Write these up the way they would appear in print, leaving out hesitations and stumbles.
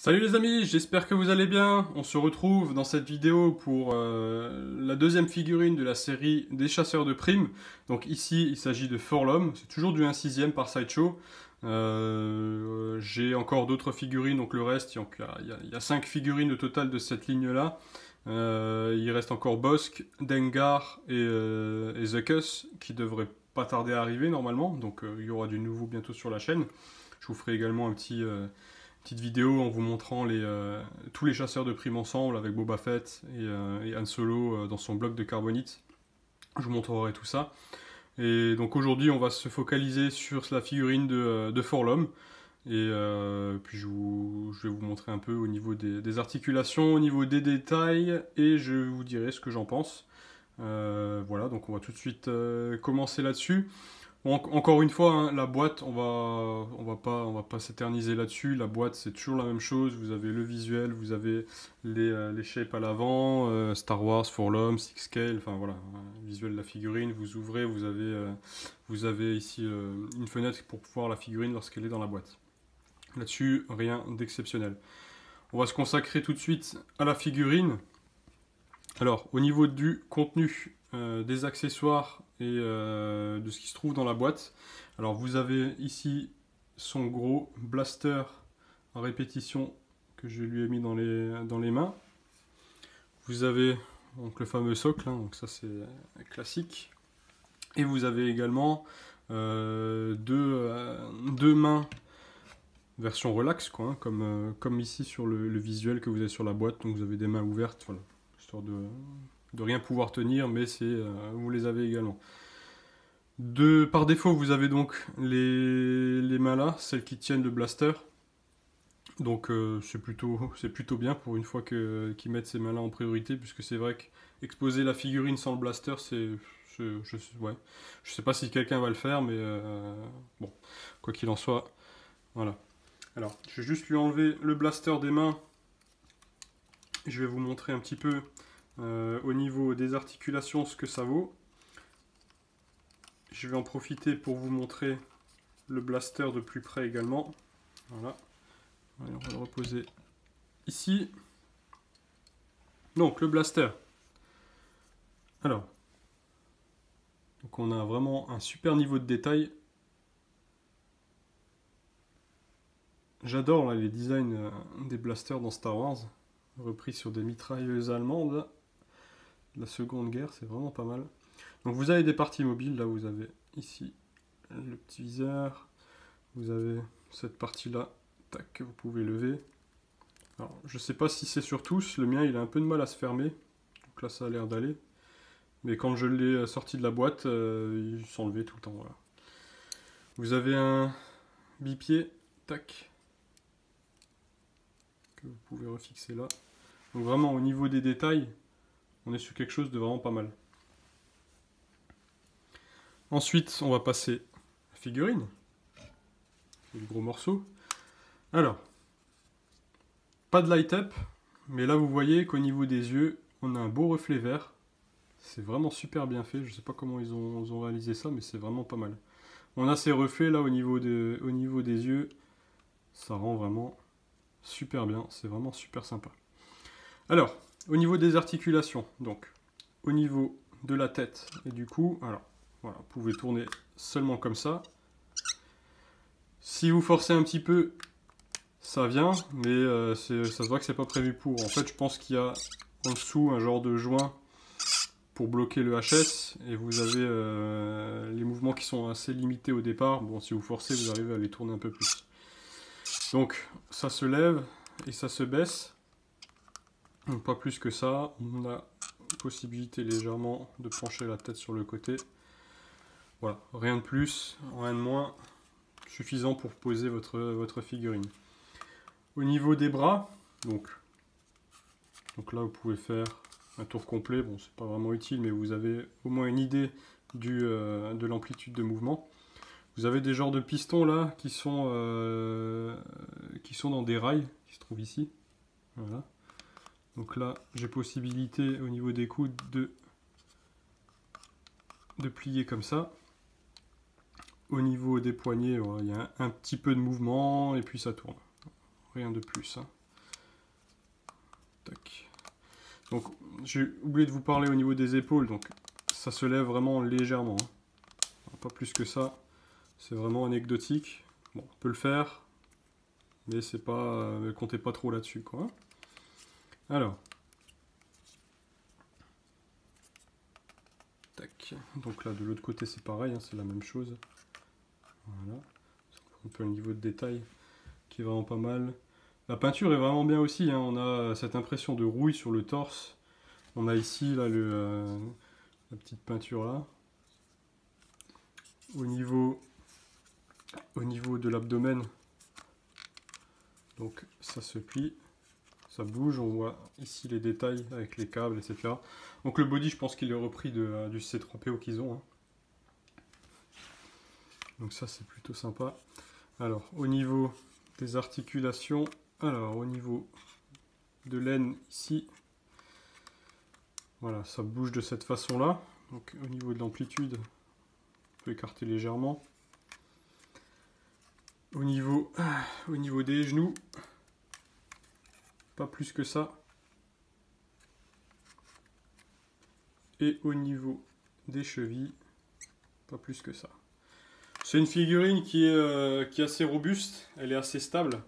Salut les amis, j'espère que vous allez bien. On se retrouve dans cette vidéo pour la deuxième figurine de la série des chasseurs de primes. Donc ici, il s'agit de Forlom, c'est toujours du 1/6 par Sideshow. J'ai encore d'autres figurines, donc le reste, il y a 5 figurines au total de cette ligne-là. Il reste encore Bossk, Dengar et Zuckuss qui devraient pas tarder à arriver normalement. Donc il y aura du nouveau bientôt sur la chaîne. Je vous ferai également petite vidéo en vous montrant tous les chasseurs de primes ensemble avec Boba Fett et Han Solo dans son bloc de carbonite. Je vous montrerai tout ça. Et donc aujourd'hui on va se focaliser sur la figurine de Forlom. Et puis je vais vous montrer un peu au niveau des articulations, au niveau des détails, et je vous dirai ce que j'en pense. Voilà, donc on va tout de suite commencer là-dessus. Encore une fois, hein, la boîte, on va pas s'éterniser là-dessus. La boîte, c'est toujours la même chose. Vous avez le visuel, vous avez les shapes à l'avant, Star Wars, Forlom, Six Scale, enfin voilà, visuel de la figurine. Vous ouvrez, vous avez ici une fenêtre pour voir la figurine lorsqu'elle est dans la boîte. Là-dessus, rien d'exceptionnel. On va se consacrer tout de suite à la figurine. Alors, au niveau du contenu, des accessoires et de ce qui se trouve dans la boîte. Alors, vous avez ici son gros blaster en répétition que je lui ai mis dans les mains. Vous avez donc le fameux socle, hein, donc ça c'est classique. Et vous avez également deux mains version relax, quoi, hein, comme ici sur le visuel que vous avez sur la boîte. Donc vous avez des mains ouvertes, voilà, histoire de rien pouvoir tenir, mais vous les avez également. Par défaut, vous avez donc les mains là, celles qui tiennent le blaster. Donc c'est plutôt bien pour une fois qu'ils mettent ces mains là en priorité, puisque c'est vrai qu'exposer la figurine sans le blaster, ouais. Je sais pas si quelqu'un va le faire, mais bon, quoi qu'il en soit, voilà. Alors, je vais juste lui enlever le blaster des mains. Je vais vous montrer un petit peu au niveau des articulations ce que ça vaut. Je vais en profiter pour vous montrer le blaster de plus près également. Voilà. Allez, on va le reposer ici. Donc, le blaster. Alors, donc on a vraiment un super niveau de détail. J'adore les designs des blasters dans Star Wars, repris sur des mitrailleuses allemandes de la Seconde Guerre, c'est vraiment pas mal. Donc vous avez des parties mobiles, là vous avez ici le petit viseur, vous avez cette partie-là, tac, que vous pouvez lever. Alors je sais pas si c'est sur tous, le mien il a un peu de mal à se fermer, donc là ça a l'air d'aller. Mais quand je l'ai sorti de la boîte, il s'enlevait tout le temps, voilà. Vous avez un bipied, tac, que vous pouvez refixer là. Donc vraiment au niveau des détails, on est sur quelque chose de vraiment pas mal. Ensuite, on va passer à la figurine. C'est le gros morceau. Alors, pas de light-up, mais là vous voyez qu'au niveau des yeux, on a un beau reflet vert. C'est vraiment super bien fait. Je sais pas comment ils ont réalisé ça, mais c'est vraiment pas mal. On a ces reflets là au niveau des yeux. Ça rend vraiment super bien. C'est vraiment super sympa. Alors, au niveau des articulations, donc au niveau de la tête et du cou, alors voilà, vous pouvez tourner seulement comme ça. Si vous forcez un petit peu, ça vient, mais ça se voit que c'est pas prévu pour. En fait, je pense qu'il y a en dessous un genre de joint pour bloquer le HS, et vous avez les mouvements qui sont assez limités au départ. Bon, si vous forcez, vous arrivez à les tourner un peu plus. Donc, ça se lève et ça se baisse. Donc, pas plus que ça. On a possibilité légèrement de pencher la tête sur le côté. Voilà, rien de plus, rien de moins, suffisant pour poser votre figurine. Au niveau des bras, donc là vous pouvez faire un tour complet, bon c'est pas vraiment utile, mais vous avez au moins une idée de l'amplitude de mouvement. Vous avez des genres de pistons là qui sont dans des rails, qui se trouvent ici. Voilà. Donc là j'ai possibilité au niveau des coudes de plier comme ça. Au niveau des poignets, voilà, il y a un petit peu de mouvement et puis ça tourne. Rien de plus. Hein. Tac. Donc j'ai oublié de vous parler au niveau des épaules, donc ça se lève vraiment légèrement, hein. Pas plus que ça, c'est vraiment anecdotique. Bon, on peut le faire, mais c'est pas, ne comptez pas trop là-dessus, quoi. Alors, tac. Donc là de l'autre côté c'est pareil, hein, c'est la même chose. Voilà, un peu le niveau de détail qui est vraiment pas mal. La peinture est vraiment bien aussi, hein. On a cette impression de rouille sur le torse. On a ici là, la petite peinture là. Au niveau de l'abdomen, donc ça se plie, ça bouge, on voit ici les détails avec les câbles, etc. Donc le body, je pense qu'il est repris du C3PO qu'ils ont, hein. Donc ça c'est plutôt sympa. Alors au niveau des articulations, alors au niveau de l'aine ici, voilà, ça bouge de cette façon là. Donc au niveau de l'amplitude, on peut écarter légèrement. Au niveau des genoux, pas plus que ça. Et au niveau des chevilles, pas plus que ça. C'est une figurine qui est assez robuste, elle est assez stable.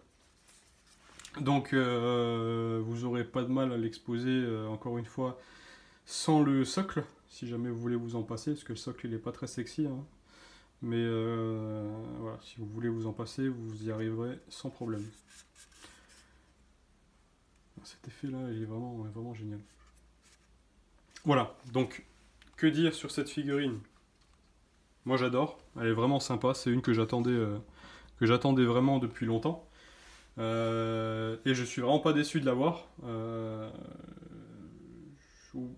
Donc vous n'aurez pas de mal à l'exposer, encore une fois, sans le socle, si jamais vous voulez vous en passer, parce que le socle il n'est pas très sexy, hein. Mais voilà, si vous voulez vous en passer, vous y arriverez sans problème. Cet effet là, il est vraiment génial. Voilà, donc que dire sur cette figurine? Moi j'adore, elle est vraiment sympa, c'est une que j'attendais vraiment depuis longtemps. Et je suis vraiment pas déçu de l'avoir.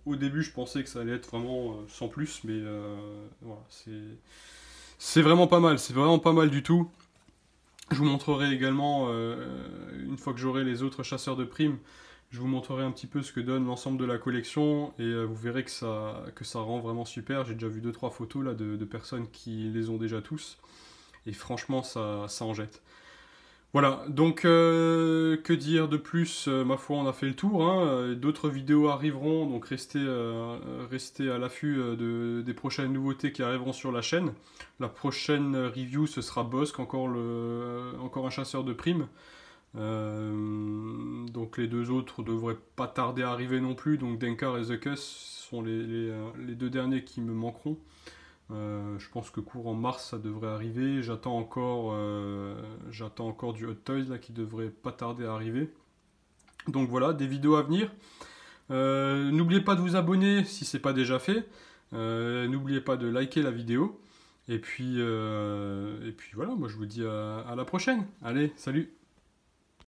Au début je pensais que ça allait être vraiment sans plus, mais voilà, c'est vraiment pas mal, c'est vraiment pas mal du tout. Je vous montrerai également, une fois que j'aurai les autres chasseurs de primes, je vous montrerai un petit peu ce que donne l'ensemble de la collection et vous verrez que ça rend vraiment super. J'ai déjà vu 2-3 photos là, de personnes qui les ont déjà tous et franchement ça en jette. Voilà, donc que dire de plus, ma foi on a fait le tour, hein. D'autres vidéos arriveront, donc restez à l'affût des prochaines nouveautés qui arriveront sur la chaîne. La prochaine review ce sera Bossk, encore un chasseur de primes. Donc les deux autres devraient pas tarder à arriver non plus, donc Denkar et The Cuss sont les deux derniers qui me manqueront. Je pense que courant mars ça devrait arriver. J'attends encore du Hot Toys là, qui devrait pas tarder à arriver. Donc voilà, des vidéos à venir. N'oubliez pas de vous abonner si c'est pas déjà fait. N'oubliez pas de liker la vidéo. Et puis voilà, moi je vous dis à la prochaine. Allez, salut!